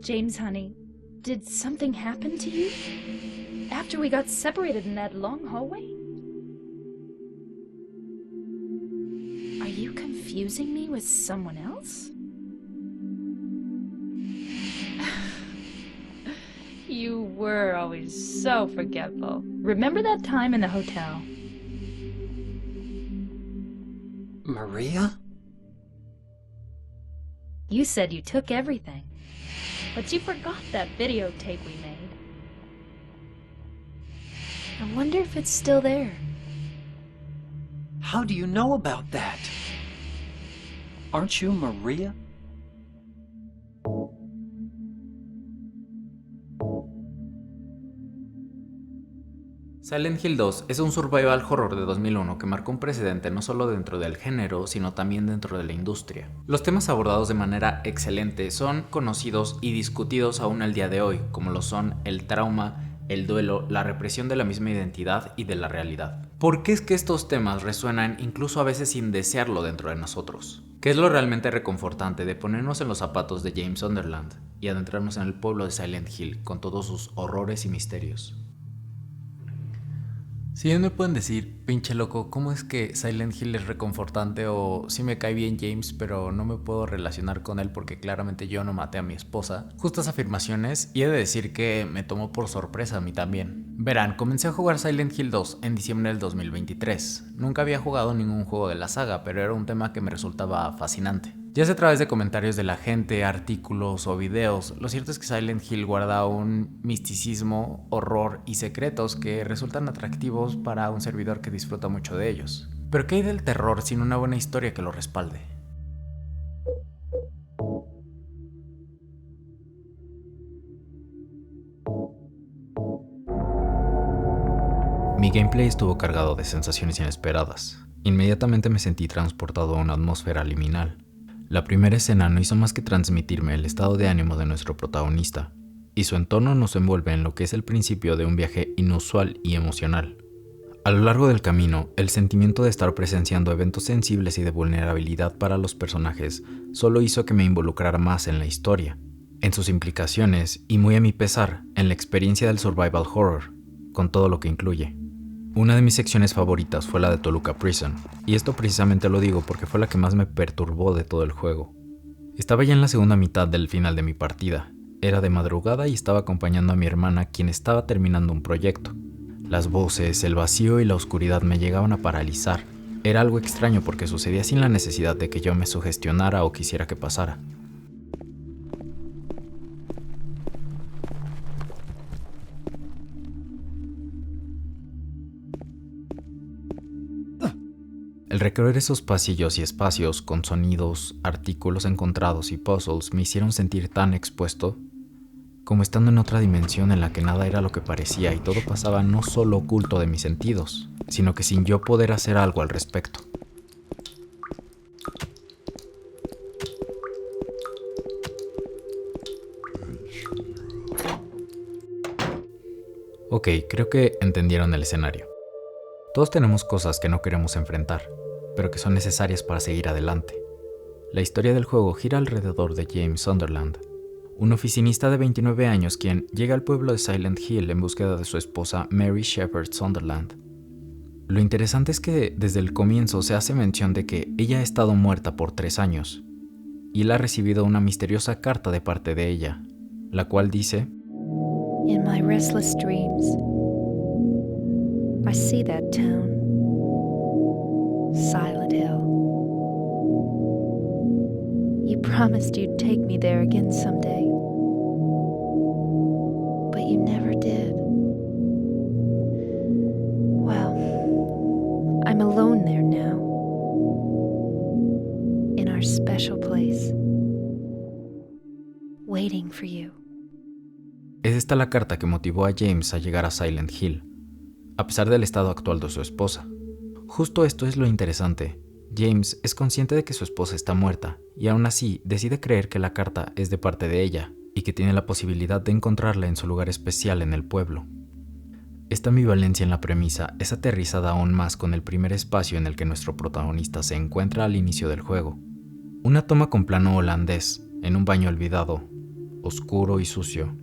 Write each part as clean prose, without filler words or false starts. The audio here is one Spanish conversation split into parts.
James, honey, did something happen to you? After we got separated in that long hallway? Are you confusing me with someone else? You were always so forgetful. Remember that time in the hotel? Maria? You said you took everything, but you forgot that videotape we made. I wonder if it's still there. How do you know about that? Aren't you Maria? Silent Hill 2 es un survival horror de 2001 que marcó un precedente no solo dentro del género, sino también dentro de la industria. Los temas abordados de manera excelente son conocidos y discutidos aún al día de hoy, como lo son el trauma, el duelo, la represión de la misma identidad y de la realidad. ¿Por qué es que estos temas resuenan incluso a veces sin desearlo dentro de nosotros? ¿Qué es lo realmente reconfortante de ponernos en los zapatos de James Sunderland y adentrarnos en el pueblo de Silent Hill con todos sus horrores y misterios? Si bien me pueden decir, pinche loco, ¿cómo es que Silent Hill es reconfortante? O sí me cae bien James, pero no me puedo relacionar con él porque claramente yo no maté a mi esposa. Justas afirmaciones, y he de decir que me tomó por sorpresa a mí también. Verán, comencé a jugar Silent Hill 2 en diciembre del 2023. Nunca había jugado ningún juego de la saga, pero era un tema que me resultaba fascinante. Ya sea a través de comentarios de la gente, artículos o videos, lo cierto es que Silent Hill guarda un misticismo, horror y secretos que resultan atractivos para un servidor que disfruta mucho de ellos. Pero ¿qué hay del terror sin una buena historia que lo respalde? Mi gameplay estuvo cargado de sensaciones inesperadas. Inmediatamente me sentí transportado a una atmósfera liminal. La primera escena no hizo más que transmitirme el estado de ánimo de nuestro protagonista, y su entorno nos envuelve en lo que es el principio de un viaje inusual y emocional. A lo largo del camino, el sentimiento de estar presenciando eventos sensibles y de vulnerabilidad para los personajes solo hizo que me involucrara más en la historia, en sus implicaciones y, muy a mi pesar, en la experiencia del survival horror, con todo lo que incluye. Una de mis secciones favoritas fue la de Toluca Prison, y esto precisamente lo digo porque fue la que más me perturbó de todo el juego. Estaba ya en la segunda mitad del final de mi partida, era de madrugada y estaba acompañando a mi hermana, quien estaba terminando un proyecto. Las voces, el vacío y la oscuridad me llegaban a paralizar. Era algo extraño porque sucedía sin la necesidad de que yo me sugestionara o quisiera que pasara. El recorrer esos pasillos y espacios con sonidos, artículos encontrados y puzzles me hicieron sentir tan expuesto, como estando en otra dimensión en la que nada era lo que parecía y todo pasaba no solo oculto de mis sentidos, sino que sin yo poder hacer algo al respecto. Ok, creo que entendieron el escenario. Todos tenemos cosas que no queremos enfrentar, pero que son necesarias para seguir adelante. La historia del juego gira alrededor de James Sunderland, un oficinista de 29 años quien llega al pueblo de Silent Hill en búsqueda de su esposa Mary Shepard Sunderland. Lo interesante es que desde el comienzo se hace mención de que ella ha estado muerta por 3 años, y él ha recibido una misteriosa carta de parte de ella, la cual dice: In my restless dreams, I see that town, Silent Hill. You promised you'd take me there again someday, but you never did. Well, I'm alone there now, in our special place, waiting for you. Es esta la carta que motivó a James a llegar a Silent Hill, a pesar del estado actual de su esposa. Justo esto es lo interesante. James es consciente de que su esposa está muerta, y aún así decide creer que la carta es de parte de ella, y que tiene la posibilidad de encontrarla en su lugar especial en el pueblo. Esta ambivalencia en la premisa es aterrizada aún más con el primer espacio en el que nuestro protagonista se encuentra al inicio del juego. Una toma con plano holandés, en un baño olvidado, oscuro y sucio.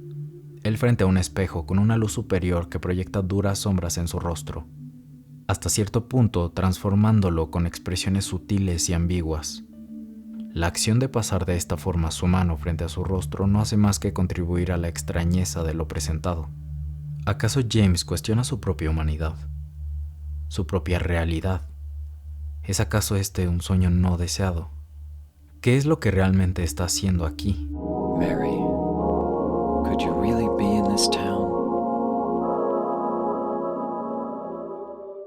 Él frente a un espejo con una luz superior que proyecta duras sombras en su rostro, hasta cierto punto transformándolo con expresiones sutiles y ambiguas. La acción de pasar de esta forma su mano frente a su rostro no hace más que contribuir a la extrañeza de lo presentado. ¿Acaso James cuestiona su propia humanidad? ¿Su propia realidad? ¿Es acaso este un sueño no deseado? ¿Qué es lo que realmente está haciendo aquí? Mary, could you really be in this town?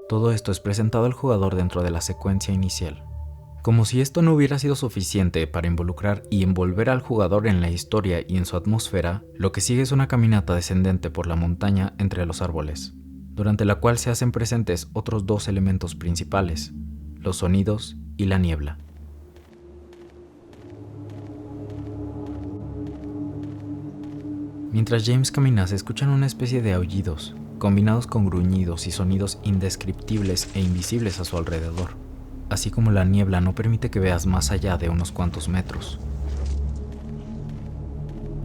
Todo esto es presentado al jugador dentro de la secuencia inicial. Como si esto no hubiera sido suficiente para involucrar y envolver al jugador en la historia y en su atmósfera, lo que sigue es una caminata descendente por la montaña entre los árboles, durante la cual se hacen presentes otros dos elementos principales, los sonidos y la niebla. Mientras James camina, se escuchan una especie de aullidos, combinados con gruñidos y sonidos indescriptibles e invisibles a su alrededor, así como la niebla no permite que veas más allá de unos cuantos metros.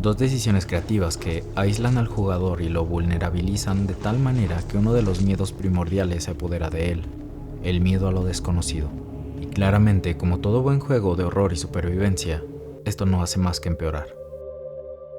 Dos decisiones creativas que aíslan al jugador y lo vulnerabilizan de tal manera que uno de los miedos primordiales se apodera de él, el miedo a lo desconocido. Y claramente, como todo buen juego de horror y supervivencia, esto no hace más que empeorar.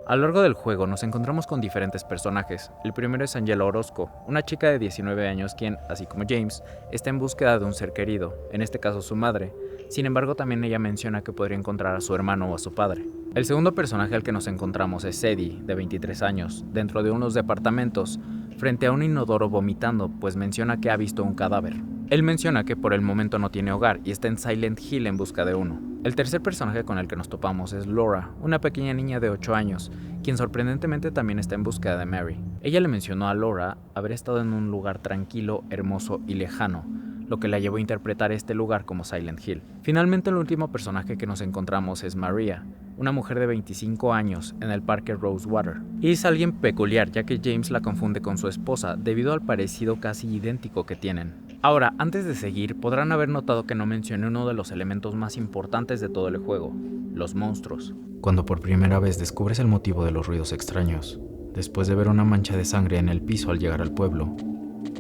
A lo largo del juego nos encontramos con diferentes personajes. El primero es Angela Orozco, una chica de 19 años quien, así como James, está en búsqueda de un ser querido, en este caso su madre. Sin embargo, también ella menciona que podría encontrar a su hermano o a su padre. El segundo personaje al que nos encontramos es Eddie, de 23 años, dentro de unos departamentos, frente a un inodoro vomitando, pues menciona que ha visto un cadáver. Él menciona que por el momento no tiene hogar y está en Silent Hill en busca de uno. El tercer personaje con el que nos topamos es Laura, una pequeña niña de 8 años, quien sorprendentemente también está en búsqueda de Mary. Ella le mencionó a Laura haber estado en un lugar tranquilo, hermoso y lejano, lo que la llevó a interpretar este lugar como Silent Hill. Finalmente, el último personaje que nos encontramos es Maria, una mujer de 25 años en el parque Rosewater. Y es alguien peculiar, ya que James la confunde con su esposa debido al parecido casi idéntico que tienen. Ahora, antes de seguir, podrán haber notado que no mencioné uno de los elementos más importantes de todo el juego, los monstruos. Cuando por primera vez descubres el motivo de los ruidos extraños, después de ver una mancha de sangre en el piso al llegar al pueblo,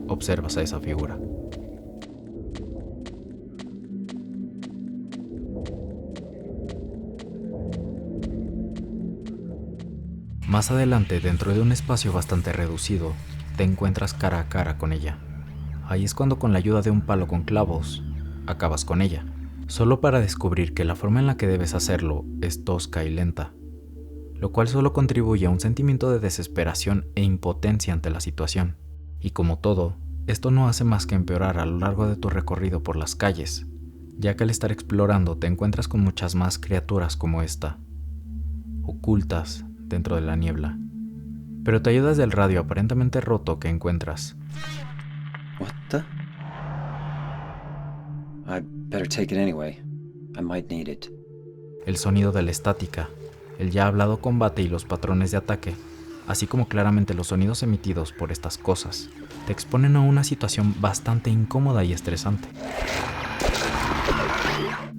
observas a esa figura. Más adelante, dentro de un espacio bastante reducido, te encuentras cara a cara con ella. Ahí es cuando, con la ayuda de un palo con clavos, acabas con ella, solo para descubrir que la forma en la que debes hacerlo es tosca y lenta, lo cual solo contribuye a un sentimiento de desesperación e impotencia ante la situación. Y como todo, esto no hace más que empeorar a lo largo de tu recorrido por las calles, ya que al estar explorando te encuentras con muchas más criaturas como esta, ocultas dentro de la niebla. Pero te ayudas del radio aparentemente roto que encuentras. What the? I'd better take it anyway. I might need it. El sonido de la estática, el ya hablado combate y los patrones de ataque, así como claramente los sonidos emitidos por estas cosas, te exponen a una situación bastante incómoda y estresante.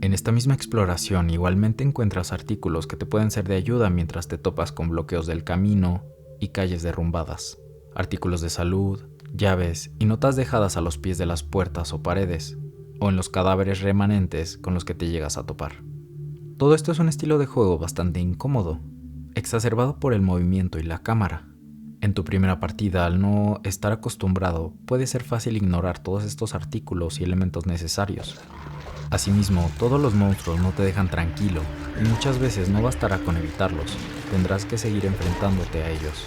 En esta misma exploración igualmente encuentras artículos que te pueden ser de ayuda mientras te topas con bloqueos del camino y calles derrumbadas, artículos de salud, llaves y notas dejadas a los pies de las puertas o paredes, o en los cadáveres remanentes con los que te llegas a topar. Todo esto es un estilo de juego bastante incómodo, exacerbado por el movimiento y la cámara. En tu primera partida, al no estar acostumbrado, puede ser fácil ignorar todos estos artículos y elementos necesarios. Asimismo, todos los monstruos no te dejan tranquilo, y muchas veces no bastará con evitarlos, tendrás que seguir enfrentándote a ellos.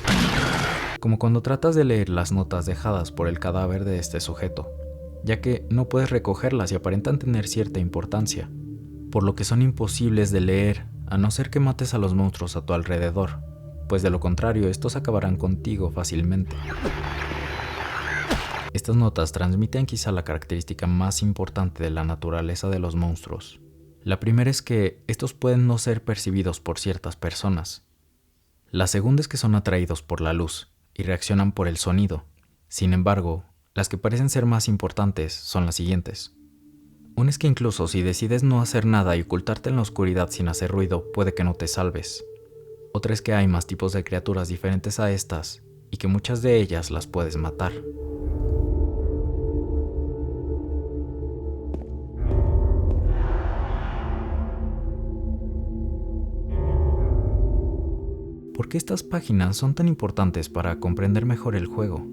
Como cuando tratas de leer las notas dejadas por el cadáver de este sujeto, ya que no puedes recogerlas y aparentan tener cierta importancia, por lo que son imposibles de leer a no ser que mates a los monstruos a tu alrededor, pues de lo contrario estos acabarán contigo fácilmente. Estas notas transmiten quizá la característica más importante de la naturaleza de los monstruos. La primera es que estos pueden no ser percibidos por ciertas personas. La segunda es que son atraídos por la luz y reaccionan por el sonido. Sin embargo, las que parecen ser más importantes son las siguientes. Una es que incluso si decides no hacer nada y ocultarte en la oscuridad sin hacer ruido, puede que no te salves. Otra es que hay más tipos de criaturas diferentes a estas y que muchas de ellas las puedes matar. ¿Por qué estas páginas son tan importantes para comprender mejor el juego?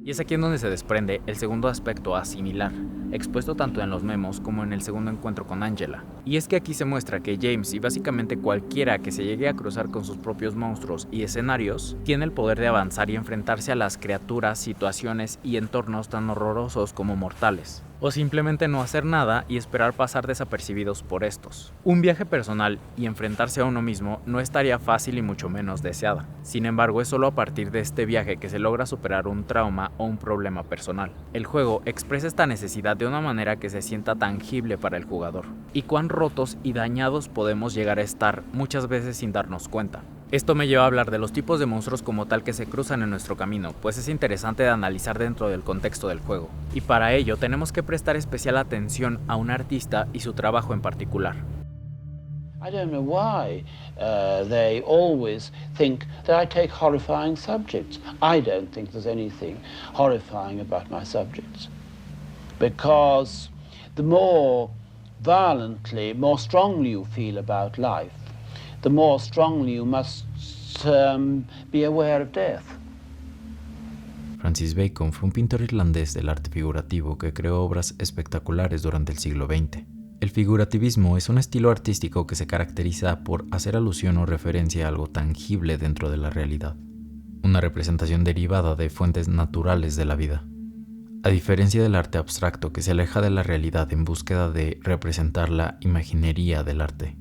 Y es aquí en donde se desprende el segundo aspecto a asimilar, expuesto tanto en los memos como en el segundo encuentro con Angela. Y es que aquí se muestra que James y básicamente cualquiera que se llegue a cruzar con sus propios monstruos y escenarios, tiene el poder de avanzar y enfrentarse a las criaturas, situaciones y entornos tan horrorosos como mortales. O simplemente no hacer nada y esperar pasar desapercibidos por estos. Un viaje personal y enfrentarse a uno mismo no estaría fácil y mucho menos deseada. Sin embargo, es solo a partir de este viaje que se logra superar un trauma o un problema personal. El juego expresa esta necesidad de una manera que se sienta tangible para el jugador. Y cuán rotos y dañados podemos llegar a estar muchas veces sin darnos cuenta. Esto me lleva a hablar de los tipos de monstruos como tal que se cruzan en nuestro camino, pues es interesante de analizar dentro del contexto del juego. Y para ello tenemos que prestar especial atención a un artista y su trabajo en particular. I don't know why they always think that I take horrifying subjects. I don't think there's anything horrifying about my subjects. Because the more violently, more strongly you feel about life, the more strongly you must be aware of death. Francis Bacon fue un pintor irlandés del arte figurativo que creó obras espectaculares durante el siglo XX. El figurativismo es un estilo artístico que se caracteriza por hacer alusión o referencia a algo tangible dentro de la realidad, una representación derivada de fuentes naturales de la vida. A diferencia del arte abstracto que se aleja de la realidad en búsqueda de representar la imaginería del arte.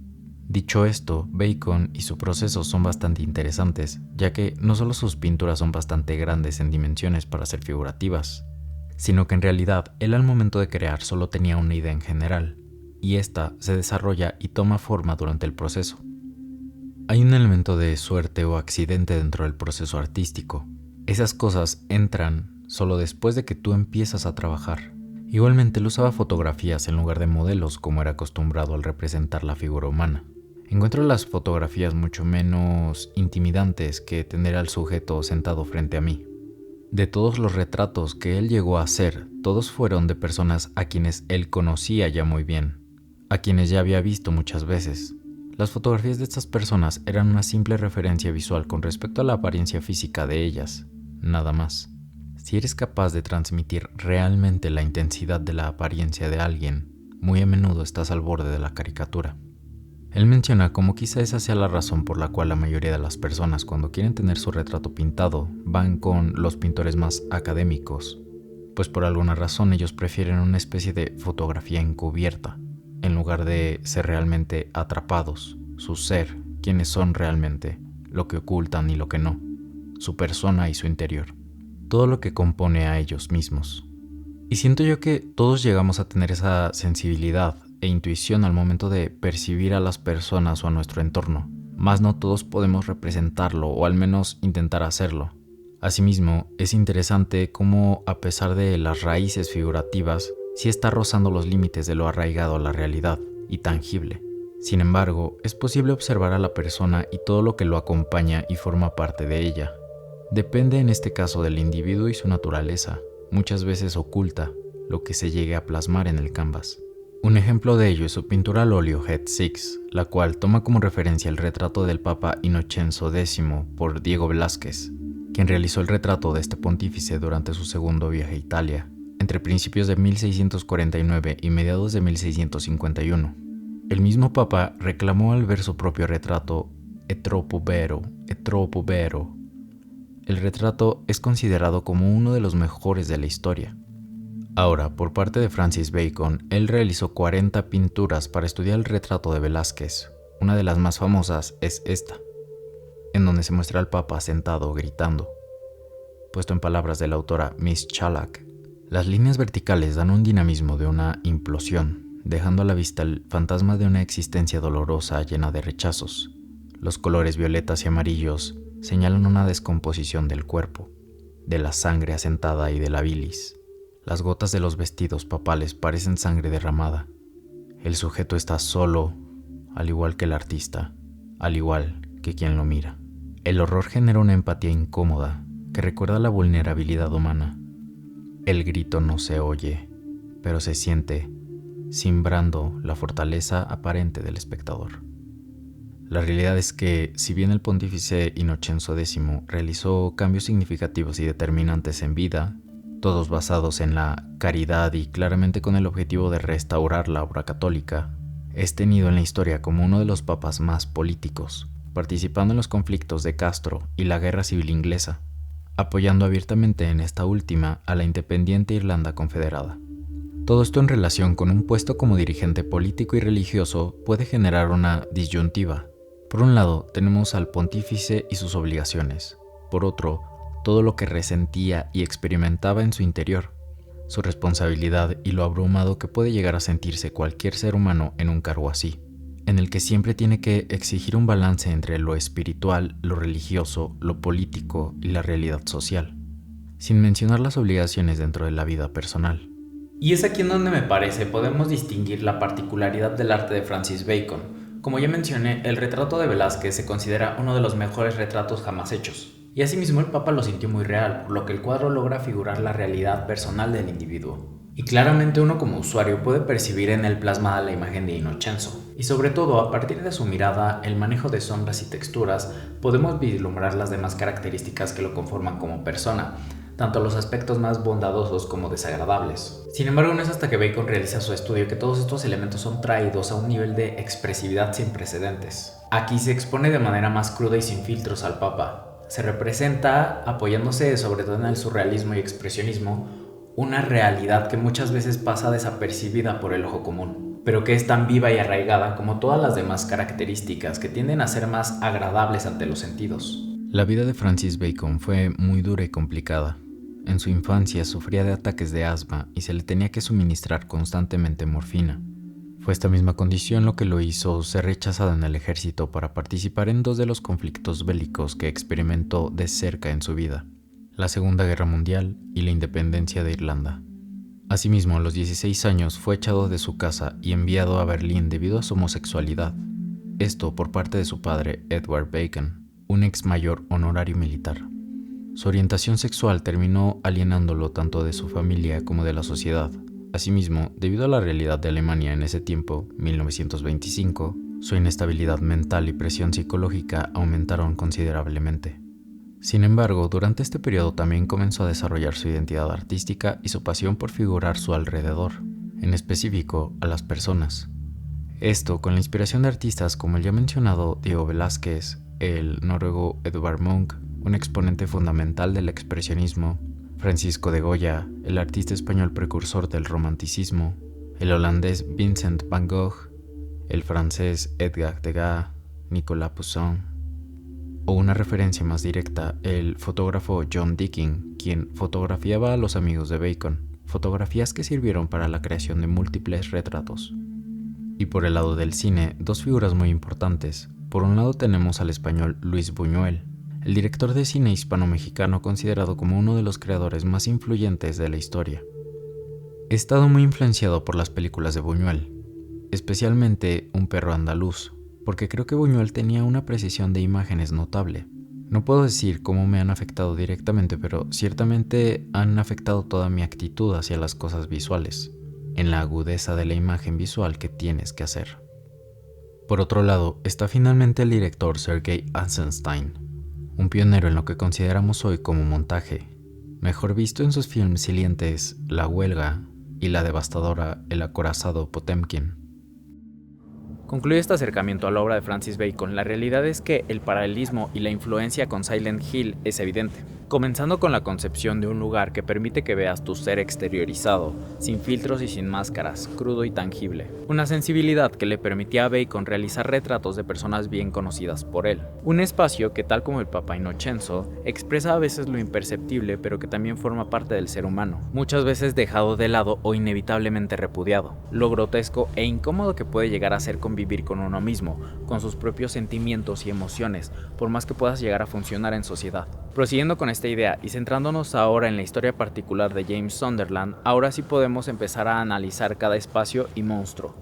Dicho esto, Bacon y su proceso son bastante interesantes, ya que no solo sus pinturas son bastante grandes en dimensiones para ser figurativas, sino que en realidad él al momento de crear solo tenía una idea en general, y esta se desarrolla y toma forma durante el proceso. Hay un elemento de suerte o accidente dentro del proceso artístico. Esas cosas entran solo después de que tú empiezas a trabajar. Igualmente él usaba fotografías en lugar de modelos como era acostumbrado al representar la figura humana. Encuentro las fotografías mucho menos intimidantes que tener al sujeto sentado frente a mí. De todos los retratos que él llegó a hacer, todos fueron de personas a quienes él conocía ya muy bien, a quienes ya había visto muchas veces. Las fotografías de estas personas eran una simple referencia visual con respecto a la apariencia física de ellas, nada más. Si eres capaz de transmitir realmente la intensidad de la apariencia de alguien, muy a menudo estás al borde de la caricatura. Él menciona como quizá esa sea la razón por la cual la mayoría de las personas cuando quieren tener su retrato pintado van con los pintores más académicos, pues por alguna razón ellos prefieren una especie de fotografía encubierta, en lugar de ser realmente atrapados, su ser, quienes son realmente, lo que ocultan y lo que no, su persona y su interior, todo lo que compone a ellos mismos. Y siento yo que todos llegamos a tener esa sensibilidad e intuición al momento de percibir a las personas o a nuestro entorno, mas no todos podemos representarlo o al menos intentar hacerlo. Asimismo, es interesante cómo a pesar de las raíces figurativas, sí está rozando los límites de lo arraigado a la realidad y tangible. Sin embargo, es posible observar a la persona y todo lo que lo acompaña y forma parte de ella. Depende en este caso del individuo y su naturaleza, muchas veces oculta lo que se llegue a plasmar en el canvas. Un ejemplo de ello es su pintura al óleo Het 6, la cual toma como referencia el retrato del Papa Inocenzo X por Diego Velázquez, quien realizó el retrato de este pontífice durante su segundo viaje a Italia, entre principios de 1649 y mediados de 1651. El mismo Papa reclamó al ver su propio retrato "È troppo vero, è troppo vero". El retrato es considerado como uno de los mejores de la historia. Ahora, por parte de Francis Bacon, él realizó 40 pinturas para estudiar el retrato de Velázquez. Una de las más famosas es esta, en donde se muestra al Papa sentado gritando. Puesto en palabras de la autora Miss Chalack, las líneas verticales dan un dinamismo de una implosión, dejando a la vista el fantasma de una existencia dolorosa llena de rechazos. Los colores violetas y amarillos señalan una descomposición del cuerpo, de la sangre asentada y de la bilis. Las gotas de los vestidos papales parecen sangre derramada. El sujeto está solo, al igual que el artista, al igual que quien lo mira. El horror genera una empatía incómoda que recuerda la vulnerabilidad humana. El grito no se oye, pero se siente, cimbrando la fortaleza aparente del espectador. La realidad es que, si bien el pontífice Inocencio X realizó cambios significativos y determinantes en vida, todos basados en la caridad y claramente con el objetivo de restaurar la obra católica, es tenido en la historia como uno de los papas más políticos, participando en los conflictos de Castro y la Guerra Civil Inglesa, apoyando abiertamente en esta última a la independiente Irlanda Confederada. Todo esto en relación con un puesto como dirigente político y religioso puede generar una disyuntiva. Por un lado, tenemos al pontífice y sus obligaciones. Por otro, todo lo que resentía y experimentaba en su interior, su responsabilidad y lo abrumado que puede llegar a sentirse cualquier ser humano en un cargo así, en el que siempre tiene que exigir un balance entre lo espiritual, lo religioso, lo político y la realidad social, sin mencionar las obligaciones dentro de la vida personal. Y es aquí en donde me parece podemos distinguir la particularidad del arte de Francis Bacon. Como ya mencioné, el retrato de Velázquez se considera uno de los mejores retratos jamás hechos. Y asimismo el Papa lo sintió muy real, por lo que el cuadro logra figurar la realidad personal del individuo. Y claramente uno como usuario puede percibir en él plasmada la imagen de Inocencio. Y sobre todo, a partir de su mirada, el manejo de sombras y texturas, podemos vislumbrar las demás características que lo conforman como persona, tanto los aspectos más bondadosos como desagradables. Sin embargo, no es hasta que Bacon realiza su estudio que todos estos elementos son traídos a un nivel de expresividad sin precedentes. Aquí se expone de manera más cruda y sin filtros al Papa. Se representa, apoyándose sobre todo en el surrealismo y expresionismo, una realidad que muchas veces pasa desapercibida por el ojo común, pero que es tan viva y arraigada como todas las demás características que tienden a ser más agradables ante los sentidos. La vida de Francis Bacon fue muy dura y complicada. En su infancia sufría de ataques de asma y se le tenía que suministrar constantemente morfina. Fue esta misma condición lo que lo hizo ser rechazado en el ejército para participar en 2 de los conflictos bélicos que experimentó de cerca en su vida: la Segunda Guerra Mundial y la independencia de Irlanda. Asimismo, a los 16 años fue echado de su casa y enviado a Berlín debido a su homosexualidad. Esto por parte de su padre, Edward Bacon, un ex mayor honorario militar. Su orientación sexual terminó alienándolo tanto de su familia como de la sociedad. Asimismo, debido a la realidad de Alemania en ese tiempo, 1925, su inestabilidad mental y presión psicológica aumentaron considerablemente. Sin embargo, durante este periodo también comenzó a desarrollar su identidad artística y su pasión por figurar su alrededor, en específico a las personas. Esto con la inspiración de artistas como el ya mencionado Diego Velázquez, el noruego Edvard Munch, un exponente fundamental del expresionismo, Francisco de Goya, el artista español precursor del romanticismo, el holandés Vincent van Gogh, el francés Edgar Degas, Nicolas Poussin, o una referencia más directa, el fotógrafo John Dickin, quien fotografiaba a los amigos de Bacon, fotografías que sirvieron para la creación de múltiples retratos. Y por el lado del cine, 2 figuras muy importantes. Por un lado tenemos al español Luis Buñuel, el director de cine hispano-mexicano considerado como uno de los creadores más influyentes de la historia. He estado muy influenciado por las películas de Buñuel, especialmente Un perro andaluz, porque creo que Buñuel tenía una precisión de imágenes notable. No puedo decir cómo me han afectado directamente, pero ciertamente han afectado toda mi actitud hacia las cosas visuales, en la agudeza de la imagen visual que tienes que hacer. Por otro lado, está finalmente el director Sergei Eisenstein, un pionero en lo que consideramos hoy como montaje, mejor visto en sus films salientes La Huelga y la devastadora El acorazado Potemkin. Concluye este acercamiento a la obra de Francis Bacon. La realidad es que el paralelismo y la influencia con Silent Hill es evidente, comenzando con la concepción de un lugar que permite que veas tu ser exteriorizado, sin filtros y sin máscaras, crudo y tangible. Una sensibilidad que le permitía a Bacon realizar retratos de personas bien conocidas por él. Un espacio que, tal como el Papa Inocencio, expresa a veces lo imperceptible, pero que también forma parte del ser humano, muchas veces dejado de lado o inevitablemente repudiado. Lo grotesco e incómodo que puede llegar a ser convivir con uno mismo, con sus propios sentimientos y emociones, por más que puedas llegar a funcionar en sociedad. Prosiguiendo con esta idea y centrándonos ahora en la historia particular de James Sunderland, ahora sí podemos empezar a analizar cada espacio y monstruo.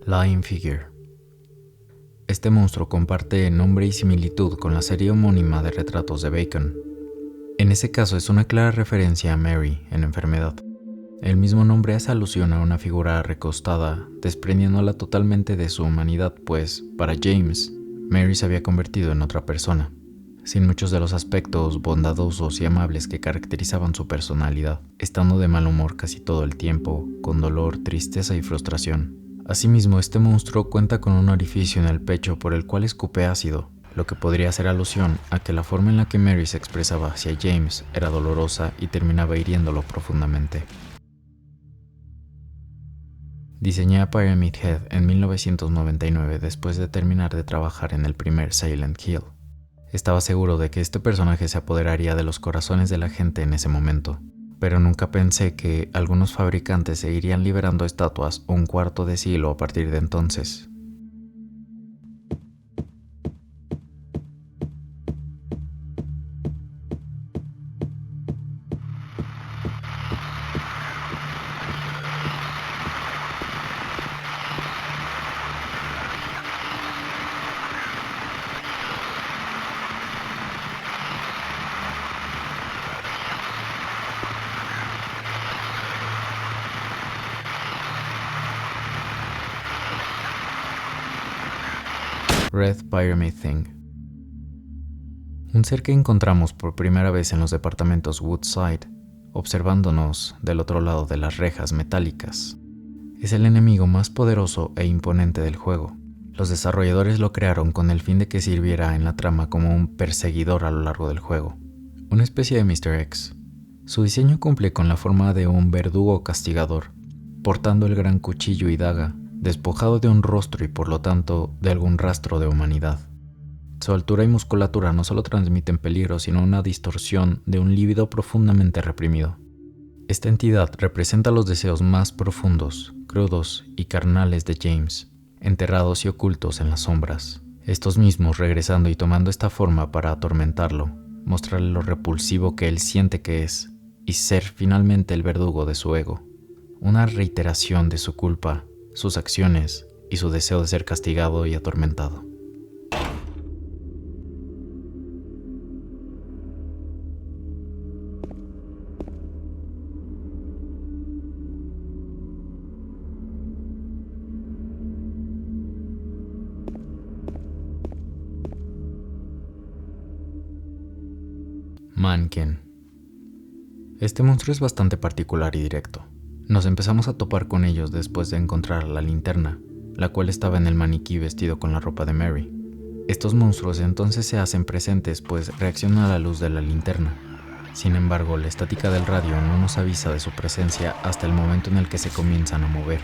Lying Figure. Este monstruo comparte nombre y similitud con la serie homónima de retratos de Bacon. En ese caso es una clara referencia a Mary en Enfermedad. El mismo nombre hace alusión a una figura recostada, desprendiéndola totalmente de su humanidad, pues, para James, Mary se había convertido en otra persona, sin muchos de los aspectos bondadosos y amables que caracterizaban su personalidad, estando de mal humor casi todo el tiempo, con dolor, tristeza y frustración. Asimismo, este monstruo cuenta con un orificio en el pecho por el cual escupe ácido, lo que podría hacer alusión a que la forma en la que Mary se expresaba hacia James era dolorosa y terminaba hiriéndolo profundamente. Diseñé a Pyramid Head en 1999 después de terminar de trabajar en el primer Silent Hill. Estaba seguro de que este personaje se apoderaría de los corazones de la gente en ese momento, pero nunca pensé que algunos fabricantes seguirían liberando estatuas un cuarto de siglo a partir de entonces. Red Pyramid Thing. Un ser que encontramos por primera vez en los departamentos Woodside, observándonos del otro lado de las rejas metálicas. Es el enemigo más poderoso e imponente del juego. Los desarrolladores lo crearon con el fin de que sirviera en la trama como un perseguidor a lo largo del juego, una especie de Mr. X. Su diseño cumple con la forma de un verdugo castigador, portando el gran cuchillo y daga, despojado de un rostro y por lo tanto de algún rastro de humanidad. Su altura y musculatura no solo transmiten peligro, sino una distorsión de un líbido profundamente reprimido. Esta entidad representa los deseos más profundos, crudos y carnales de James, enterrados y ocultos en las sombras. Estos mismos regresando y tomando esta forma para atormentarlo, mostrarle lo repulsivo que él siente que es, y ser finalmente el verdugo de su ego. Una reiteración de su culpa, sus acciones y su deseo de ser castigado y atormentado. Mannequin. Este monstruo es bastante particular y directo. Nos empezamos a topar con ellos después de encontrar la linterna, la cual estaba en el maniquí vestido con la ropa de Mary. Estos monstruos entonces se hacen presentes pues reaccionan a la luz de la linterna. Sin embargo, la estática del radio no nos avisa de su presencia hasta el momento en el que se comienzan a mover.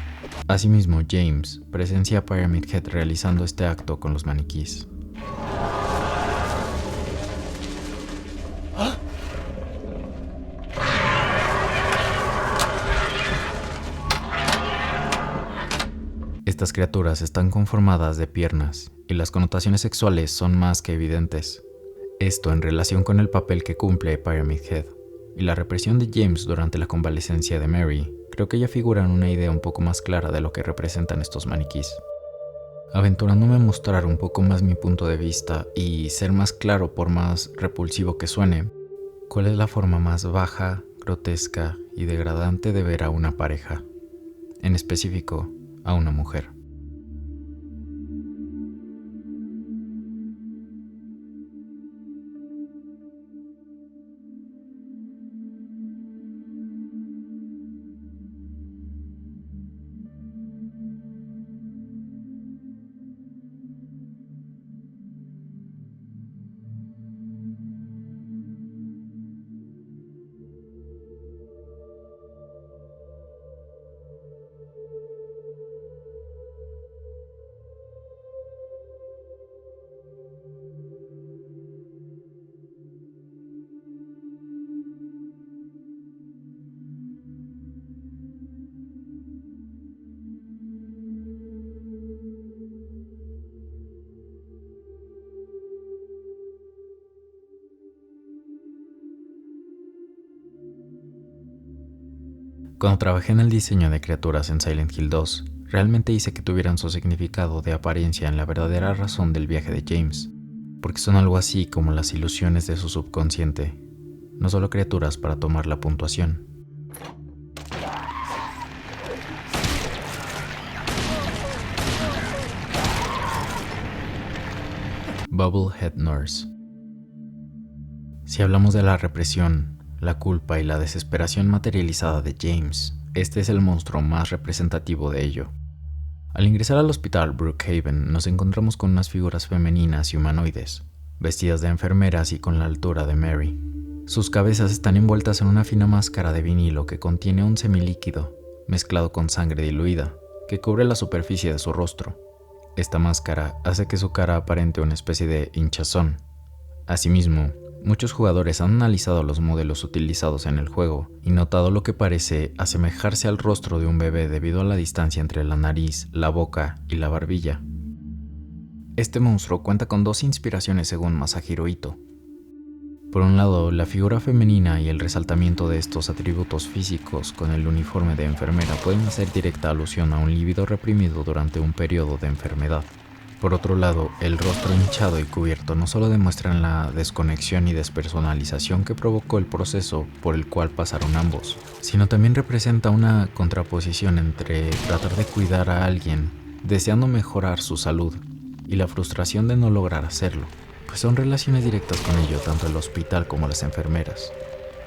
Asimismo, James presencia a Pyramid Head realizando este acto con los maniquís. Estas criaturas están conformadas de piernas y las connotaciones sexuales son más que evidentes. Esto en relación con el papel que cumple Pyramid Head y la represión de James durante la convalecencia de Mary, creo que ya figuran una idea un poco más clara de lo que representan estos maniquís. Aventurándome a mostrar un poco más mi punto de vista y ser más claro por más repulsivo que suene, ¿cuál es la forma más baja, grotesca y degradante de ver a una pareja? En específico, a una mujer. Cuando trabajé en el diseño de criaturas en Silent Hill 2, realmente hice que tuvieran su significado de apariencia en la verdadera razón del viaje de James, porque son algo así como las ilusiones de su subconsciente, no solo criaturas para tomar la puntuación. Bubblehead Nurse. Si hablamos de la represión, la culpa y la desesperación materializada de James, este es el monstruo más representativo de ello. Al ingresar al hospital Brookhaven nos encontramos con unas figuras femeninas y humanoides, vestidas de enfermeras y con la altura de Mary. Sus cabezas están envueltas en una fina máscara de vinilo que contiene un semilíquido, mezclado con sangre diluida, que cubre la superficie de su rostro. Esta máscara hace que su cara aparente una especie de hinchazón. Asimismo, muchos jugadores han analizado los modelos utilizados en el juego y notado lo que parece asemejarse al rostro de un bebé debido a la distancia entre la nariz, la boca y la barbilla. Este monstruo cuenta con dos inspiraciones según Masahiro Ito. Por un lado, la figura femenina y el resaltamiento de estos atributos físicos con el uniforme de enfermera pueden hacer directa alusión a un líbido reprimido durante un periodo de enfermedad. Por otro lado, el rostro hinchado y cubierto no solo demuestran la desconexión y despersonalización que provocó el proceso por el cual pasaron ambos, sino también representa una contraposición entre tratar de cuidar a alguien, deseando mejorar su salud, y la frustración de no lograr hacerlo, pues son relaciones directas con ello tanto el hospital como las enfermeras.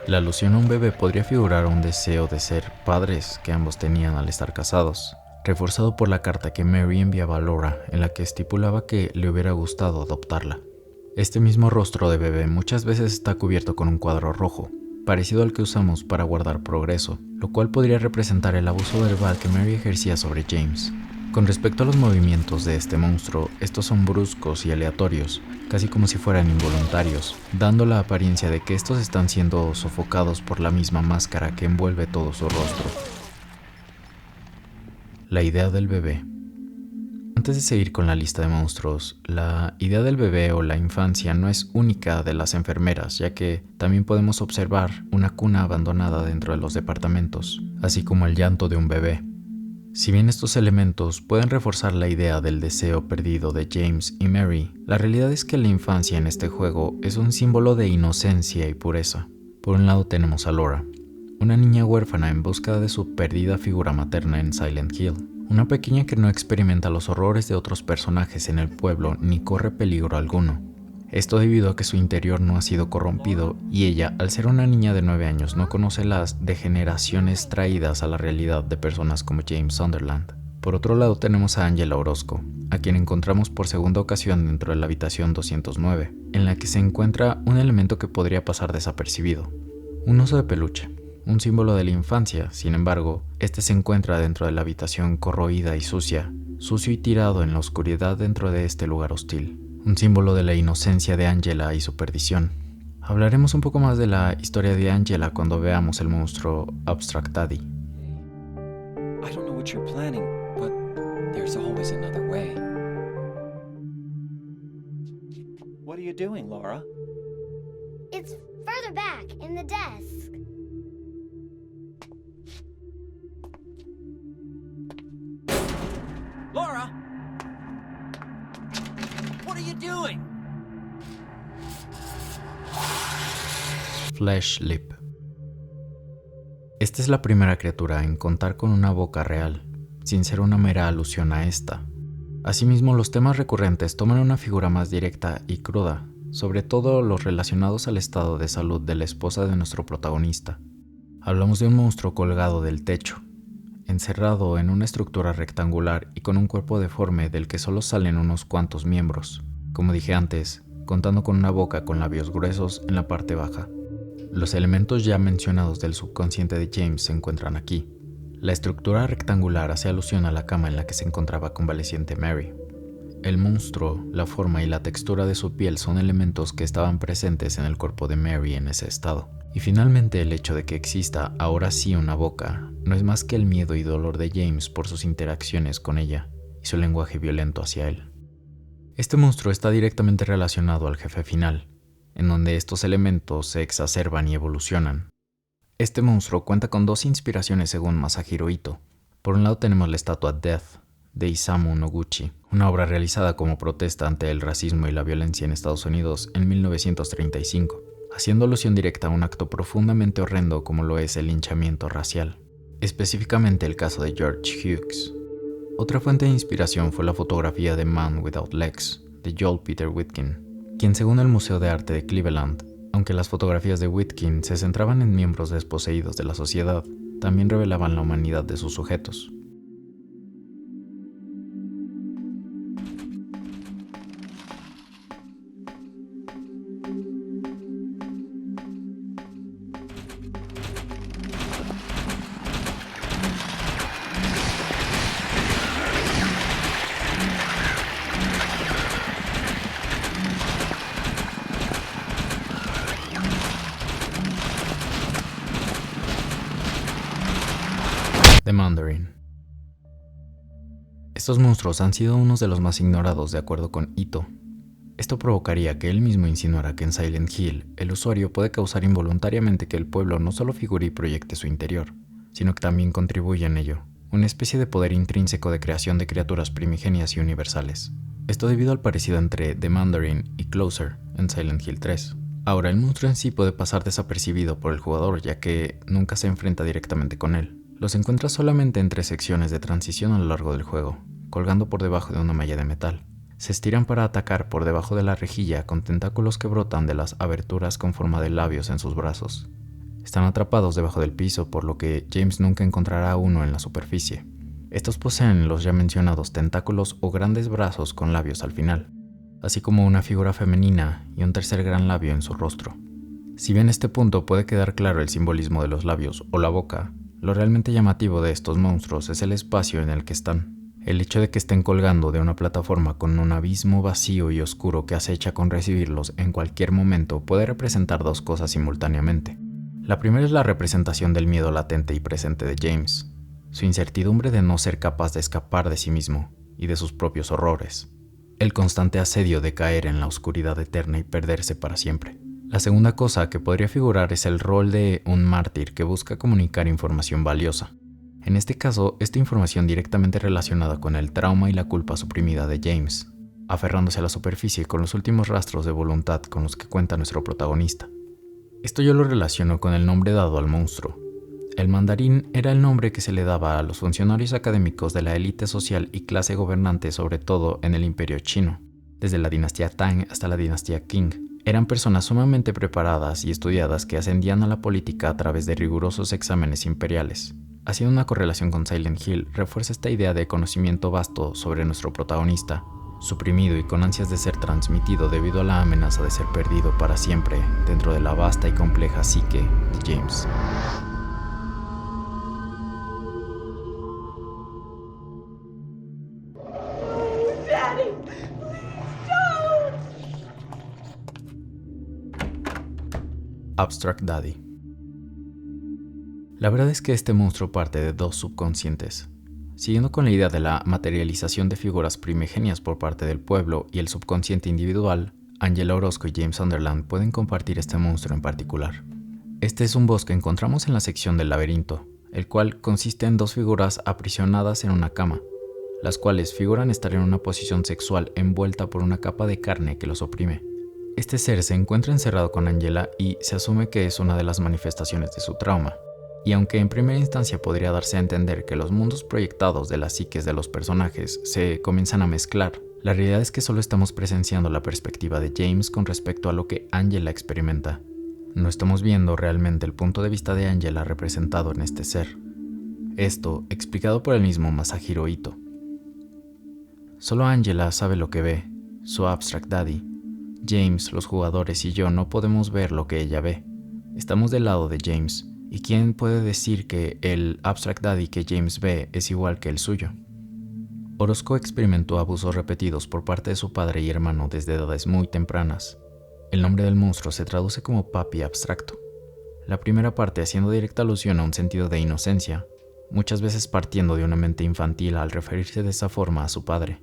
La alusión a un bebé podría figurar a un deseo de ser padres que ambos tenían al estar casados, reforzado por la carta que Mary enviaba a Laura en la que estipulaba que le hubiera gustado adoptarla. Este mismo rostro de bebé muchas veces está cubierto con un cuadro rojo, parecido al que usamos para guardar progreso, lo cual podría representar el abuso verbal que Mary ejercía sobre James. Con respecto a los movimientos de este monstruo, estos son bruscos y aleatorios, casi como si fueran involuntarios, dando la apariencia de que estos están siendo sofocados por la misma máscara que envuelve todo su rostro. La idea del bebé. Antes de seguir con la lista de monstruos, la idea del bebé o la infancia no es única de las enfermeras, ya que también podemos observar una cuna abandonada dentro de los departamentos, así como el llanto de un bebé. Si bien estos elementos pueden reforzar la idea del deseo perdido de James y Mary, la realidad es que la infancia en este juego es un símbolo de inocencia y pureza. Por un lado tenemos a Laura, una niña huérfana en busca de su perdida figura materna en Silent Hill, una pequeña que no experimenta los horrores de otros personajes en el pueblo ni corre peligro alguno. Esto debido a que su interior no ha sido corrompido y ella, al ser una niña de 9 años, no conoce las degeneraciones traídas a la realidad de personas como James Sunderland. Por otro lado tenemos a Angela Orozco, a quien encontramos por segunda ocasión dentro de la habitación 209, en la que se encuentra un elemento que podría pasar desapercibido, un oso de peluche. Un símbolo de la infancia, sin embargo, este se encuentra dentro de la habitación corroída y sucio y tirado en la oscuridad dentro de este lugar hostil. Un símbolo de la inocencia de Angela y su perdición. Hablaremos un poco más de la historia de Angela cuando veamos el monstruo Abstract Daddy. I don't know what you're planning, but there's always another way. What are you doing, Laura? It's further back in the desk. Laura! What are you doing? Flesh Lip. Esta es la primera criatura en contar con una boca real, sin ser una mera alusión a esta. Asimismo, los temas recurrentes toman una figura más directa y cruda, sobre todo los relacionados al estado de salud de la esposa de nuestro protagonista. Hablamos de un monstruo colgado del techo, encerrado en una estructura rectangular y con un cuerpo deforme del que solo salen unos cuantos miembros, como dije antes, contando con una boca con labios gruesos en la parte baja. Los elementos ya mencionados del subconsciente de James se encuentran aquí. La estructura rectangular hace alusión a la cama en la que se encontraba convaleciente Mary. El monstruo, la forma y la textura de su piel son elementos que estaban presentes en el cuerpo de Mary en ese estado. Y finalmente el hecho de que exista ahora sí una boca no es más que el miedo y dolor de James por sus interacciones con ella y su lenguaje violento hacia él. Este monstruo está directamente relacionado al jefe final, en donde estos elementos se exacerban y evolucionan. Este monstruo cuenta con dos inspiraciones según Masahiro Ito. Por un lado tenemos la estatua Death de Isamu Noguchi, una obra realizada como protesta ante el racismo y la violencia en Estados Unidos en 1935, haciendo alusión directa a un acto profundamente horrendo como lo es el linchamiento racial, específicamente el caso de George Hughes. Otra fuente de inspiración fue la fotografía de Man Without Legs de Joel Peter Witkin, quien según el Museo de Arte de Cleveland, aunque las fotografías de Witkin se centraban en miembros desposeídos de la sociedad, también revelaban la humanidad de sus sujetos. The Mandarin. Estos monstruos han sido unos de los más ignorados de acuerdo con Ito. Esto provocaría que él mismo insinuara que en Silent Hill el usuario puede causar involuntariamente que el pueblo no solo figure y proyecte su interior, sino que también contribuya en ello, una especie de poder intrínseco de creación de criaturas primigenias y universales. Esto debido al parecido entre The Mandarin y Closer en Silent Hill 3. Ahora, el monstruo en sí puede pasar desapercibido por el jugador ya que nunca se enfrenta directamente con él. Los encuentras solamente entre secciones de transición a lo largo del juego, colgando por debajo de una malla de metal. Se estiran para atacar por debajo de la rejilla con tentáculos que brotan de las aberturas con forma de labios en sus brazos. Están atrapados debajo del piso, por lo que James nunca encontrará uno en la superficie. Estos poseen los ya mencionados tentáculos o grandes brazos con labios al final, así como una figura femenina y un tercer gran labio en su rostro. Si bien este punto puede quedar claro el simbolismo de los labios o la boca, lo realmente llamativo de estos monstruos es el espacio en el que están. El hecho de que estén colgando de una plataforma con un abismo vacío y oscuro que acecha con recibirlos en cualquier momento puede representar dos cosas simultáneamente. La primera es la representación del miedo latente y presente de James, su incertidumbre de no ser capaz de escapar de sí mismo y de sus propios horrores, el constante asedio de caer en la oscuridad eterna y perderse para siempre. La segunda cosa que podría figurar es el rol de un mártir que busca comunicar información valiosa. En este caso, esta información directamente relacionada con el trauma y la culpa suprimida de James, aferrándose a la superficie con los últimos rastros de voluntad con los que cuenta nuestro protagonista. Esto yo lo relaciono con el nombre dado al monstruo. El mandarín era el nombre que se le daba a los funcionarios académicos de la élite social y clase gobernante, sobre todo en el Imperio Chino, desde la dinastía Tang hasta la dinastía Qing. Eran personas sumamente preparadas y estudiadas que ascendían a la política a través de rigurosos exámenes imperiales. Haciendo una correlación con Silent Hill, refuerza esta idea de conocimiento vasto sobre nuestro protagonista, suprimido y con ansias de ser transmitido debido a la amenaza de ser perdido para siempre dentro de la vasta y compleja psique de James. Abstract Daddy. La verdad es que este monstruo parte de dos subconscientes. Siguiendo con la idea de la materialización de figuras primigenias por parte del pueblo y el subconsciente individual, Angela Orozco y James Sunderland pueden compartir este monstruo en particular. Este es un boss que encontramos en la sección del laberinto, el cual consiste en dos figuras aprisionadas en una cama, las cuales figuran estar en una posición sexual envuelta por una capa de carne que los oprime. Este ser se encuentra encerrado con Angela y se asume que es una de las manifestaciones de su trauma. Y aunque en primera instancia podría darse a entender que los mundos proyectados de las psiques de los personajes se comienzan a mezclar, la realidad es que solo estamos presenciando la perspectiva de James con respecto a lo que Angela experimenta. No estamos viendo realmente el punto de vista de Angela representado en este ser. Esto explicado por el mismo Masahiro Ito. Solo Angela sabe lo que ve, su Abstract Daddy. James, los jugadores y yo no podemos ver lo que ella ve. Estamos del lado de James, y ¿quién puede decir que el Abstract Daddy que James ve es igual que el suyo? Orozco experimentó abusos repetidos por parte de su padre y hermano desde edades muy tempranas. El nombre del monstruo se traduce como papi abstracto. La primera parte haciendo directa alusión a un sentido de inocencia, muchas veces partiendo de una mente infantil al referirse de esa forma a su padre.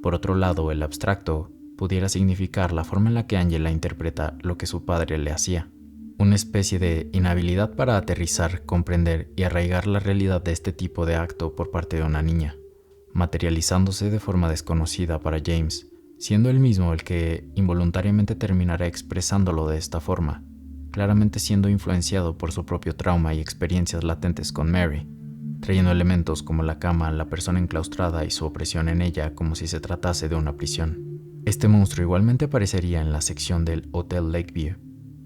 Por otro lado, el abstracto pudiera significar la forma en la que Angela interpreta lo que su padre le hacía. una especie de inhabilidad para aterrizar, comprender y arraigar la realidad de este tipo de acto por parte de una niña, materializándose de forma desconocida para James, siendo él mismo el que involuntariamente terminará expresándolo de esta forma, claramente siendo influenciado por su propio trauma y experiencias latentes con Mary, trayendo elementos como la cama, la persona enclaustrada y su opresión en ella como si se tratase de una prisión. Este monstruo igualmente aparecería en la sección del Hotel Lakeview,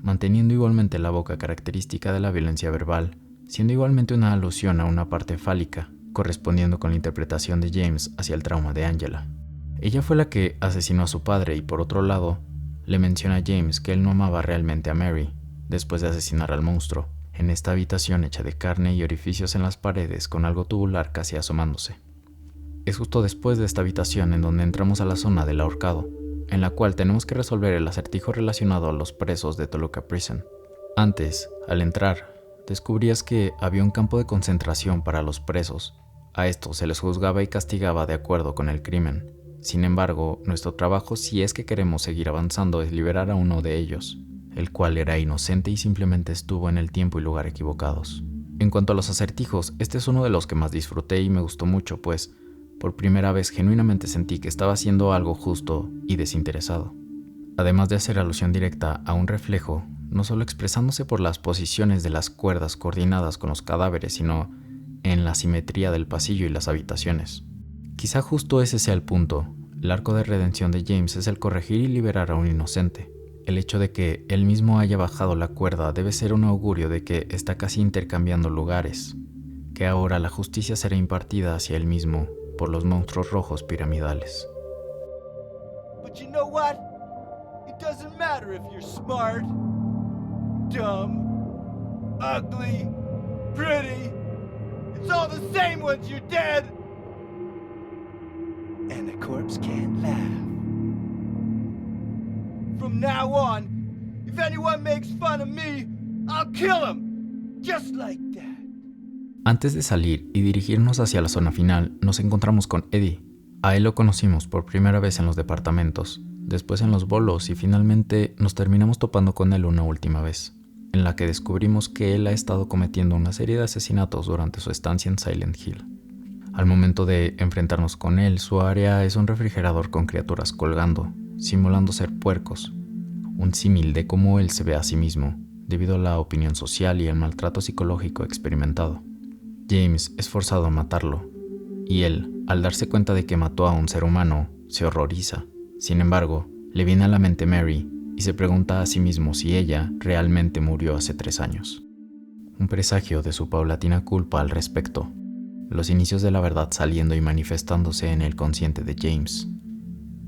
manteniendo igualmente la boca característica de la violencia verbal, siendo igualmente una alusión a una parte fálica, correspondiendo con la interpretación de James hacia el trauma de Angela. Ella fue la que asesinó a su padre y por otro lado, le menciona a James que él no amaba realmente a Mary, después de asesinar al monstruo, en esta habitación hecha de carne y orificios en las paredes con algo tubular casi asomándose. Es justo después de esta habitación en donde entramos a la zona del ahorcado, en la cual tenemos que resolver el acertijo relacionado a los presos de Toluca Prison. Antes, al entrar, descubrías que había un campo de concentración para los presos. A estos se les juzgaba y castigaba de acuerdo con el crimen. Sin embargo, nuestro trabajo, si es que queremos seguir avanzando, es liberar a uno de ellos, el cual era inocente y simplemente estuvo en el tiempo y lugar equivocados. En cuanto a los acertijos, este es uno de los que más disfruté y me gustó mucho, pues por primera vez genuinamente sentí que estaba haciendo algo justo y desinteresado. Además de hacer alusión directa a un reflejo, no solo expresándose por las posiciones de las cuerdas coordinadas con los cadáveres, sino en la simetría del pasillo y las habitaciones. Quizá justo ese sea el punto. El arco de redención de James es el corregir y liberar a un inocente. El hecho de que él mismo haya bajado la cuerda debe ser un augurio de que está casi intercambiando lugares, que ahora la justicia será impartida hacia él mismo por los monstruos rojos piramidales. But you know what? It doesn't matter if you're smart, dumb, ugly, pretty. It's all the same once you're dead. And the corpse can't laugh. From now on, if anyone makes fun of me, I'll kill him. Just like that. Antes de salir y dirigirnos hacia la zona final, nos encontramos con Eddie. A él lo conocimos por primera vez en los departamentos, después en los bolos y finalmente nos terminamos topando con él una última vez, en la que descubrimos que él ha estado cometiendo una serie de asesinatos durante su estancia en Silent Hill. Al momento de enfrentarnos con él, su área es un refrigerador con criaturas colgando, simulando ser puercos, un símil de cómo él se ve a sí mismo, debido a la opinión social y el maltrato psicológico experimentado. James es forzado a matarlo, y él, al darse cuenta de que mató a un ser humano, se horroriza. Sin embargo, le viene a la mente Mary y se pregunta a sí mismo si ella realmente murió hace 3 años. Un presagio de su paulatina culpa al respecto, los inicios de la verdad saliendo y manifestándose en el consciente de James.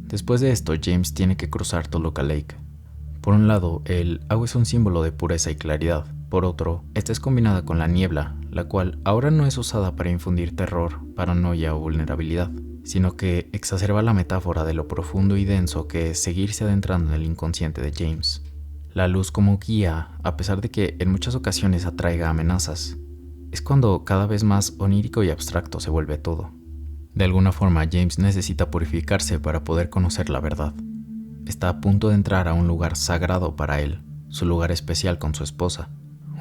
Después de esto, James tiene que cruzar Toluca Lake. Por un lado, el agua es un símbolo de pureza y claridad. Por otro, esta es combinada con la niebla, la cual ahora no es usada para infundir terror, paranoia o vulnerabilidad, sino que exacerba la metáfora de lo profundo y denso que es seguirse adentrando en el inconsciente de James. La luz como guía, a pesar de que en muchas ocasiones atraiga amenazas, es cuando cada vez más onírico y abstracto se vuelve todo. De alguna forma, James necesita purificarse para poder conocer la verdad. Está a punto de entrar a un lugar sagrado para él, su lugar especial con su esposa.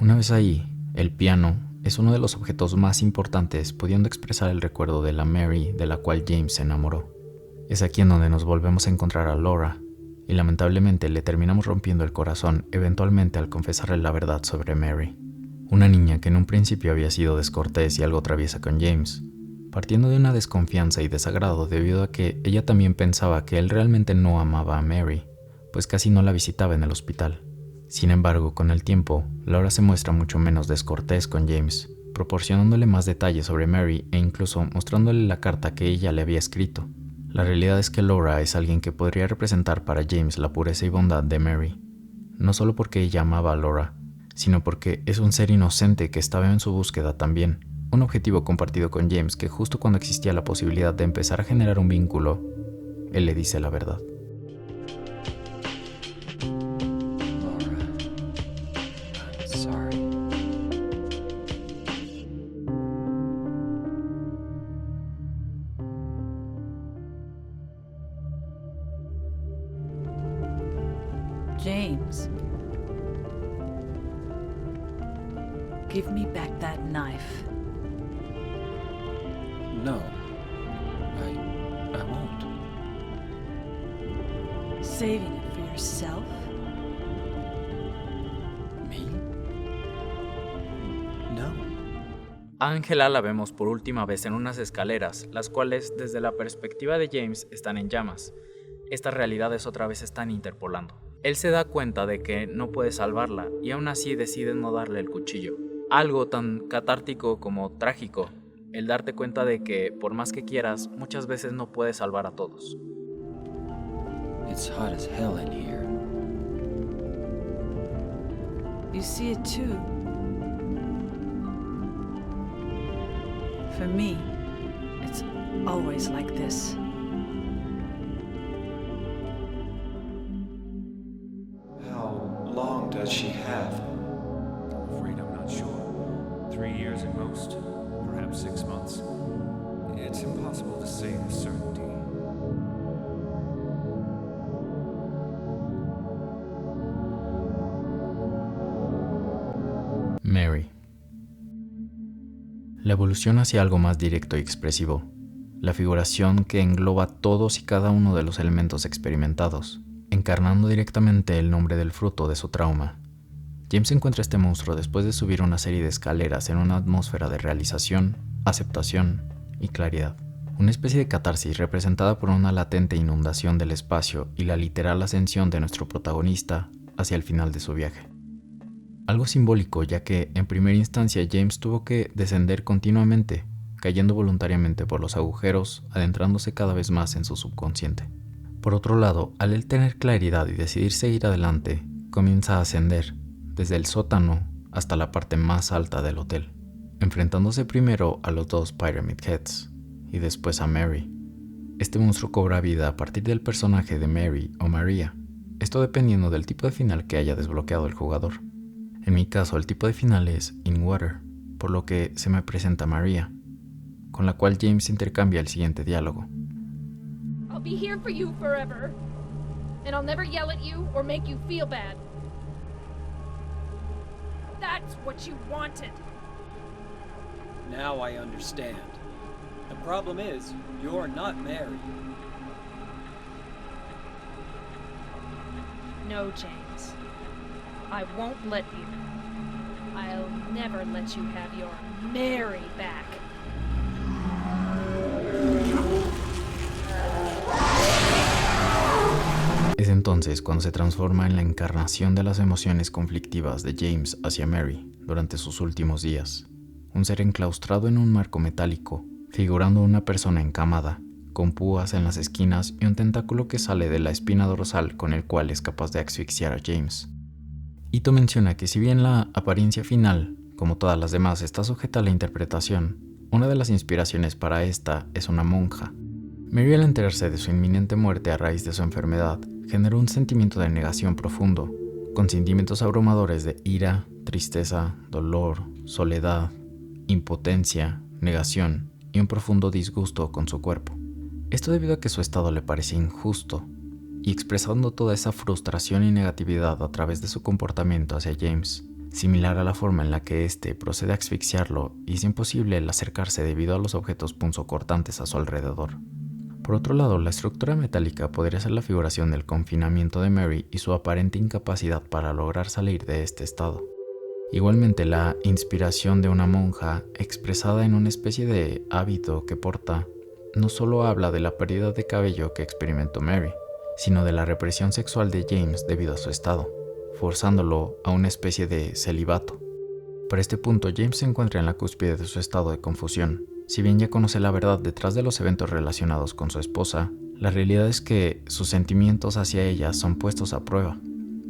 Una vez ahí, el piano es uno de los objetos más importantes, pudiendo expresar el recuerdo de la Mary de la cual James se enamoró. Es aquí en donde nos volvemos a encontrar a Laura, y lamentablemente le terminamos rompiendo el corazón eventualmente al confesarle la verdad sobre Mary. Una niña que en un principio había sido descortés y algo traviesa con James, partiendo de una desconfianza y desagrado debido a que ella también pensaba que él realmente no amaba a Mary, pues casi no la visitaba en el hospital. Sin embargo, con el tiempo, Laura se muestra mucho menos descortés con James, proporcionándole más detalles sobre Mary e incluso mostrándole la carta que ella le había escrito. La realidad es que Laura es alguien que podría representar para James la pureza y bondad de Mary, no solo porque ella amaba a Laura, sino porque es un ser inocente que estaba en su búsqueda también, un objetivo compartido con James que justo cuando existía la posibilidad de empezar a generar un vínculo, él le dice la verdad. James. Give me back that knife. No. I won't. Saving it for yourself? Me? No. A Angela la vemos por última vez en unas escaleras, las cuales, desde la perspectiva de James, están en llamas. Estas realidades otra vez están interpolando. Él se da cuenta de que no puede salvarla y aún así decide no darle el cuchillo. Algo tan catártico como trágico, el darte cuenta de que, por más que quieras, muchas veces no puedes salvar a todos. It's hot as hell in here. You see it too. For me, it's always like this. How long does she have? I'm afraid I'm not sure. 3 years at most, perhaps 6 months. It's impossible to say with certainty. Mary. La evolución hacia algo más directo y expresivo, la figuración que engloba todos y cada uno de los elementos experimentados, encarnando directamente el nombre del fruto de su trauma. James encuentra este monstruo después de subir una serie de escaleras en una atmósfera de realización, aceptación y claridad. Una especie de catarsis representada por una latente inundación del espacio y la literal ascensión de nuestro protagonista hacia el final de su viaje. Algo simbólico, ya que en primera instancia James tuvo que descender continuamente, cayendo voluntariamente por los agujeros, adentrándose cada vez más en su subconsciente. Por otro lado, al él tener claridad y decidir seguir adelante, comienza a ascender, desde el sótano hasta la parte más alta del hotel, enfrentándose primero a los dos Pyramid Heads, y después a Mary. Este monstruo cobra vida a partir del personaje de Mary o Maria, esto dependiendo del tipo de final que haya desbloqueado el jugador. En mi caso, el tipo de final es In Water, por lo que se me presenta Maria, con la cual James intercambia el siguiente diálogo. I'll be here for you forever, and I'll never yell at you or make you feel bad. That's what you wanted. Now I understand. The problem is, you're not Mary. No, James. I won't let you. I'll never let you have your Mary back. Es entonces cuando se transforma en la encarnación de las emociones conflictivas de James hacia Mary durante sus últimos días. Un ser enclaustrado en un marco metálico, figurando una persona encamada, con púas en las esquinas y un tentáculo que sale de la espina dorsal con el cual es capaz de asfixiar a James. Ito menciona que si bien la apariencia final, como todas las demás, está sujeta a la interpretación, una de las inspiraciones para esta es una monja. Mary, al enterarse de su inminente muerte a raíz de su enfermedad, generó un sentimiento de negación profundo, con sentimientos abrumadores de ira, tristeza, dolor, soledad, impotencia, negación y un profundo disgusto con su cuerpo. Esto debido a que su estado le parecía injusto, y expresando toda esa frustración y negatividad a través de su comportamiento hacia James, similar a la forma en la que éste procede a asfixiarlo y es imposible el acercarse debido a los objetos punzocortantes a su alrededor. Por otro lado, la estructura metálica podría ser la figuración del confinamiento de Mary y su aparente incapacidad para lograr salir de este estado. Igualmente, la inspiración de una monja, expresada en una especie de hábito que porta, no solo habla de la pérdida de cabello que experimentó Mary, sino de la represión sexual de James debido a su estado, forzándolo a una especie de celibato. Para este punto, James se encuentra en la cúspide de su estado de confusión. Si bien ya conoce la verdad detrás de los eventos relacionados con su esposa, la realidad es que sus sentimientos hacia ella son puestos a prueba.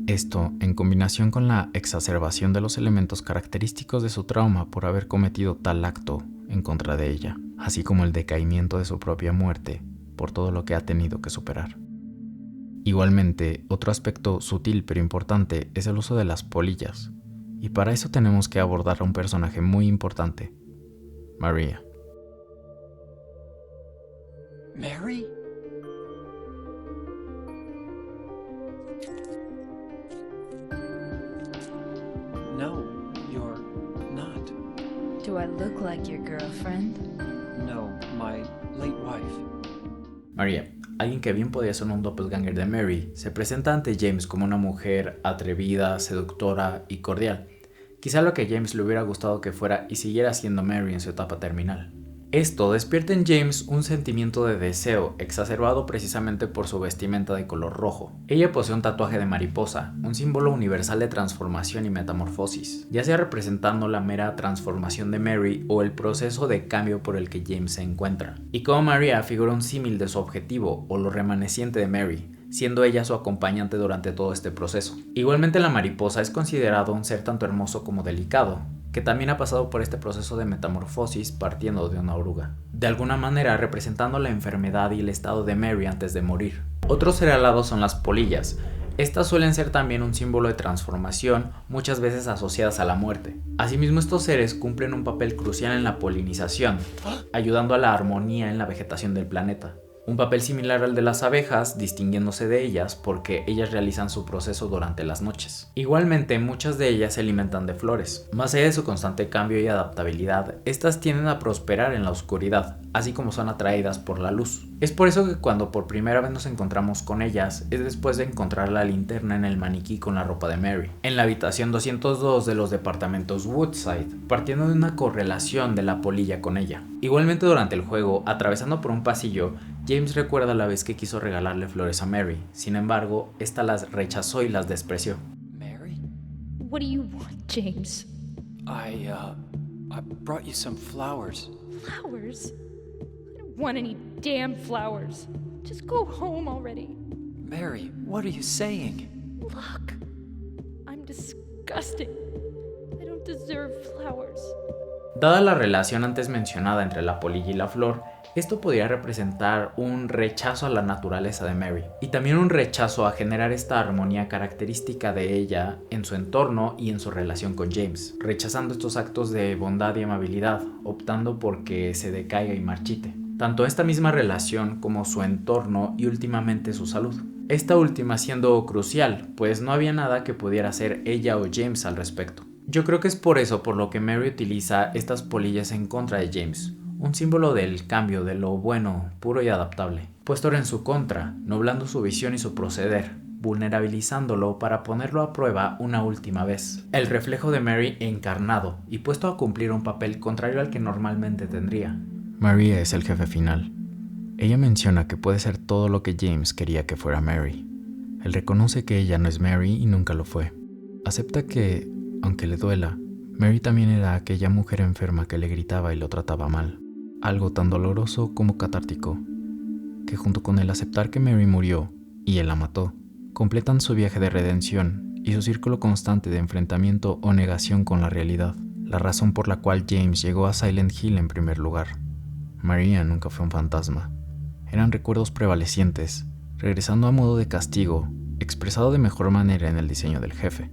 Esto, en combinación con la exacerbación de los elementos característicos de su trauma por haber cometido tal acto en contra de ella, así como el decaimiento de su propia muerte por todo lo que ha tenido que superar. Igualmente, otro aspecto sutil pero importante es el uso de las polillas, y para eso tenemos que abordar a un personaje muy importante, Maria. Mary? No, you're not. I look like your girlfriend? No, my late wife. Maria, alguien que bien podía ser un doppelganger de Mary, se presenta ante James como una mujer atrevida, seductora y cordial. Quizá lo que a James le hubiera gustado que fuera y siguiera siendo Mary en su etapa terminal. Esto despierta en James un sentimiento de deseo, exacerbado precisamente por su vestimenta de color rojo. Ella posee un tatuaje de mariposa, un símbolo universal de transformación y metamorfosis, ya sea representando la mera transformación de Mary o el proceso de cambio por el que James se encuentra. Y como Maria figura un símil de su objetivo o lo remaneciente de Mary, siendo ella su acompañante durante todo este proceso. Igualmente la mariposa es considerado un ser tanto hermoso como delicado, que también ha pasado por este proceso de metamorfosis partiendo de una oruga, de alguna manera representando la enfermedad y el estado de Mary antes de morir. Otros ser alados son las polillas. Estas suelen ser también un símbolo de transformación, muchas veces asociadas a la muerte. Asimismo, estos seres cumplen un papel crucial en la polinización, ayudando a la armonía en la vegetación del planeta. Un papel similar al de las abejas, distinguiéndose de ellas porque ellas realizan su proceso durante las noches. Igualmente, muchas de ellas se alimentan de flores. Más allá de su constante cambio y adaptabilidad, estas tienden a prosperar en la oscuridad, así como son atraídas por la luz. Es por eso que cuando por primera vez nos encontramos con ellas, es después de encontrar la linterna en el maniquí con la ropa de Mary, en la habitación 202 de los departamentos Woodside, partiendo de una correlación de la polilla con ella. Igualmente durante el juego, atravesando por un pasillo, James recuerda la vez que quiso regalarle flores a Mary. Sin embargo, esta las rechazó y las despreció. Mary? What do you want, James? I brought you some flowers. Flowers? I don't want any damn flowers. Just go home already. Mary, what are you saying? Look, I'm disgusting. I don't deserve flowers. Dada la relación antes mencionada entre la polilla y la flor, esto podría representar un rechazo a la naturaleza de Mary y también un rechazo a generar esta armonía característica de ella en su entorno y en su relación con James, rechazando estos actos de bondad y amabilidad, optando por que se decaiga y marchite. Tanto esta misma relación como su entorno y últimamente su salud. Esta última siendo crucial, pues no había nada que pudiera hacer ella o James al respecto. Yo creo que es por eso por lo que Mary utiliza estas polillas en contra de James, un símbolo del cambio, de lo bueno, puro y adaptable, puesto en su contra, nublando su visión y su proceder, vulnerabilizándolo para ponerlo a prueba una última vez. El reflejo de Mary encarnado y puesto a cumplir un papel contrario al que normalmente tendría. Maria es el jefe final. Ella menciona que puede ser todo lo que James quería que fuera Mary. Él reconoce que ella no es Mary y nunca lo fue. Acepta que, aunque le duela, Mary también era aquella mujer enferma que le gritaba y lo trataba mal. Algo tan doloroso como catártico, que junto con el aceptar que Mary murió y él la mató, completan su viaje de redención y su círculo constante de enfrentamiento o negación con la realidad, la razón por la cual James llegó a Silent Hill en primer lugar. Maria nunca fue un fantasma, eran recuerdos prevalecientes, regresando a modo de castigo, expresado de mejor manera en el diseño del jefe.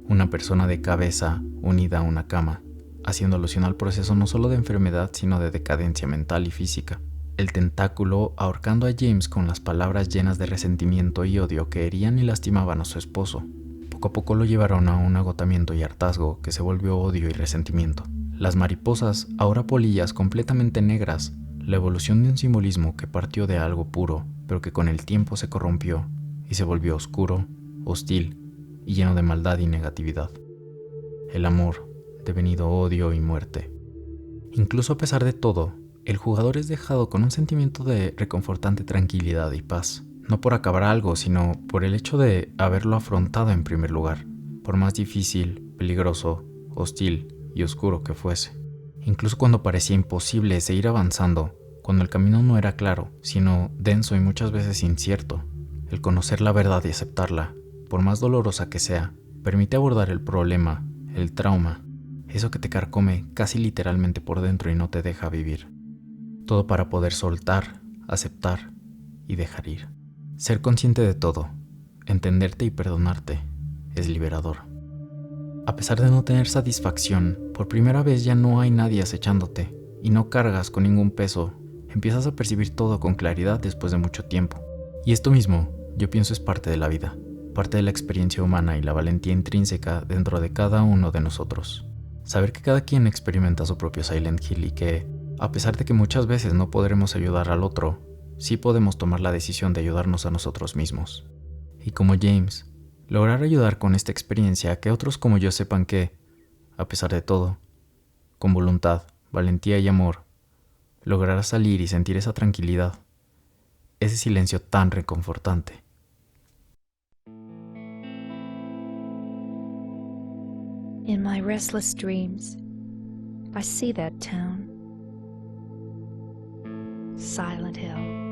Una persona de cabeza unida a una cama, haciendo alusión al proceso no solo de enfermedad sino de decadencia mental y física. El tentáculo ahorcando a James con las palabras llenas de resentimiento y odio que herían y lastimaban a su esposo. Poco a poco lo llevaron a un agotamiento y hartazgo que se volvió odio y resentimiento. Las mariposas, ahora polillas completamente negras, la evolución de un simbolismo que partió de algo puro, pero que con el tiempo se corrompió y se volvió oscuro, hostil y lleno de maldad y negatividad. El amor, devenido odio y muerte. Incluso a pesar de todo, el jugador es dejado con un sentimiento de reconfortante tranquilidad y paz, no por acabar algo, sino por el hecho de haberlo afrontado en primer lugar, por más difícil, peligroso, hostil y oscuro que fuese. Incluso cuando parecía imposible seguir avanzando, cuando el camino no era claro, sino denso y muchas veces incierto, el conocer la verdad y aceptarla, por más dolorosa que sea, permite abordar el problema, el trauma, eso que te carcome casi literalmente por dentro y no te deja vivir. Todo para poder soltar, aceptar y dejar ir. Ser consciente de todo, entenderte y perdonarte, es liberador. A pesar de no tener satisfacción, por primera vez ya no hay nadie acechándote y no cargas con ningún peso. Empiezas a percibir todo con claridad después de mucho tiempo. Y esto mismo, yo pienso, es parte de la vida, parte de la experiencia humana y la valentía intrínseca dentro de cada uno de nosotros. Saber que cada quien experimenta su propio Silent Hill y que, a pesar de que muchas veces no podremos ayudar al otro, sí podemos tomar la decisión de ayudarnos a nosotros mismos. Y como James, lograr ayudar con esta experiencia a que otros como yo sepan que, a pesar de todo, con voluntad, valentía y amor, lograrás salir y sentir esa tranquilidad, ese silencio tan reconfortante. In my restless dreams, I see that town. Silent Hill.